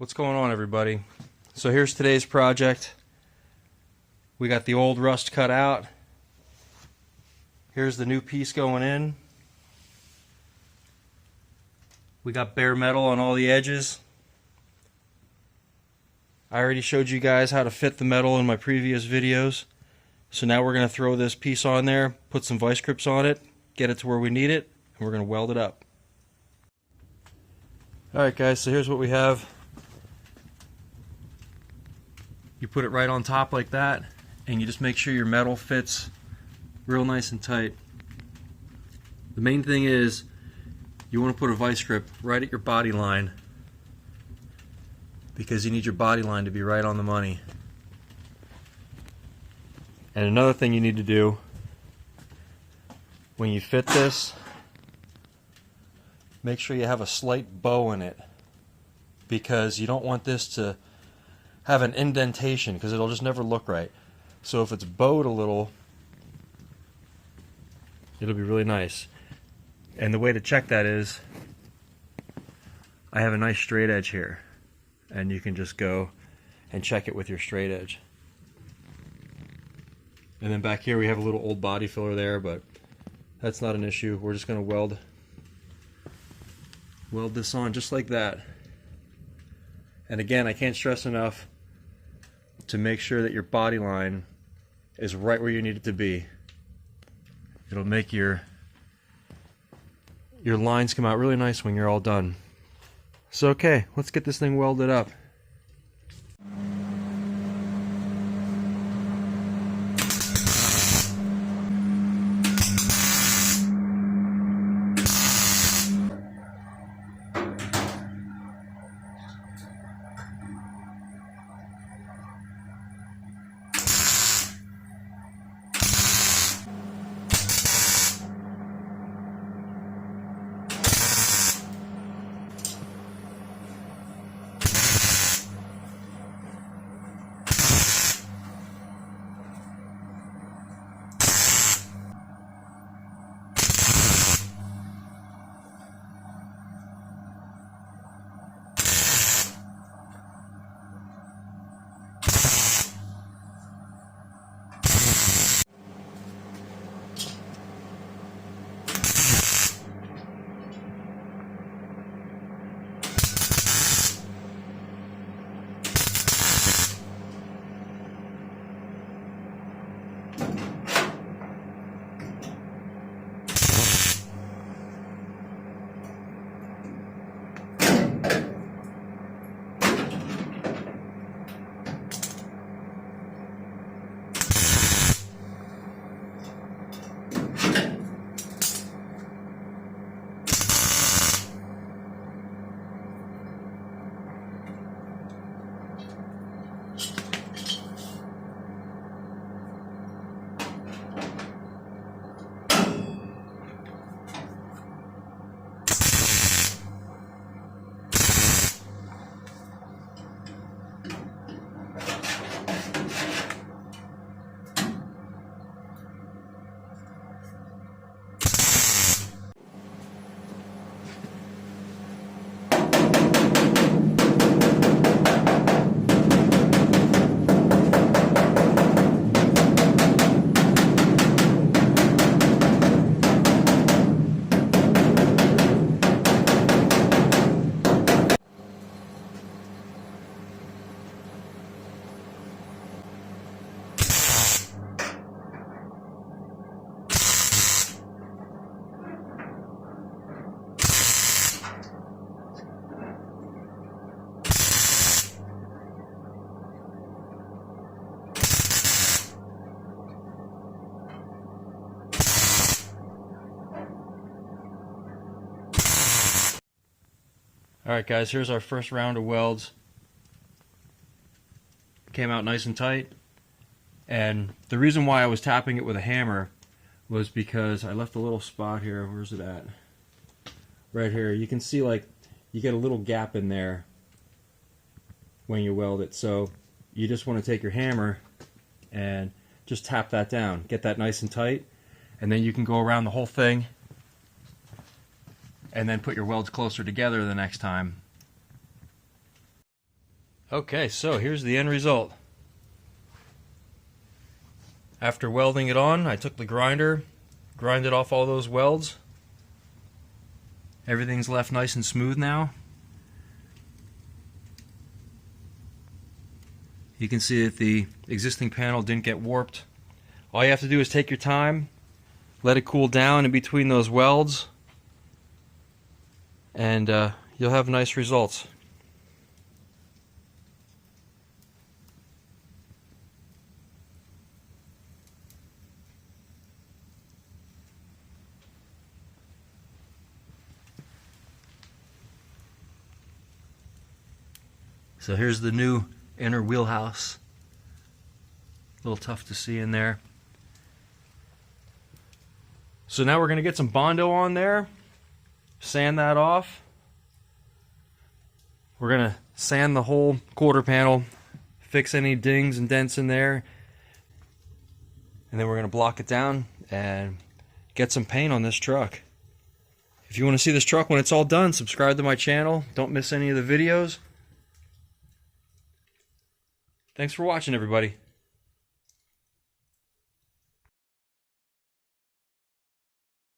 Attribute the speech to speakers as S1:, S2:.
S1: What's going on, everybody? So here's today's project. We got the old rust cut out. Here's the new piece going in. We got bare metal on all the edges. I already showed you guys how to fit the metal in my previous videos. So now we're going to throw this piece on there, put some vice grips on it, get it to where we need it, and we're going to weld it up. Alright guys, so here's what we have. You put it right on top like that, and you just make sure your metal fits real nice and tight. The main thing is you want to put a vice grip right at your body line, because you need your body line to be right on the money. And another thing you need to do when you fit this, make sure you have a slight bow in it, because you don't want this to have an indentation, because it'll just never look right. So if it's bowed a little, it'll be really nice. And the way to check that is, I have a nice straight edge here, and you can just go and check it with your straight edge. And then back here we have a little old body filler there, but that's not an issue. We're just going to weld this on just like that. And again, I can't stress enough to make sure that your body line is right where you need it to be. It'll make your lines come out really nice when you're all done. So okay, let's get this thing welded up. Alright guys, here's our first round of welds. Came out nice and tight. And the reason why I was tapping it with a hammer was because I left a little spot here. Where's it at? Right here. You can see, like, you get a little gap in there when you weld it. So you just want to take your hammer and just tap that down. Get that nice and tight. And then you can go around the whole thing and then put your welds closer together the next time. Okay, so here's the end result. After welding it on, I took the grinder, grinded off all those welds. Everything's left nice and smooth now. You can see that the existing panel didn't get warped. All you have to do is take your time, let it cool down in between those welds, and you'll have nice results. So here's the new inner wheelhouse. A little tough to see in there. So now we're going to get some Bondo on there, sand that off. We're going to sand the whole quarter panel, fix any dings and dents in there, and then we're going to block it down and get some paint on this truck. If you want to see this truck when it's all done, subscribe to my channel. Don't miss any of the videos. Thanks for watching, everybody.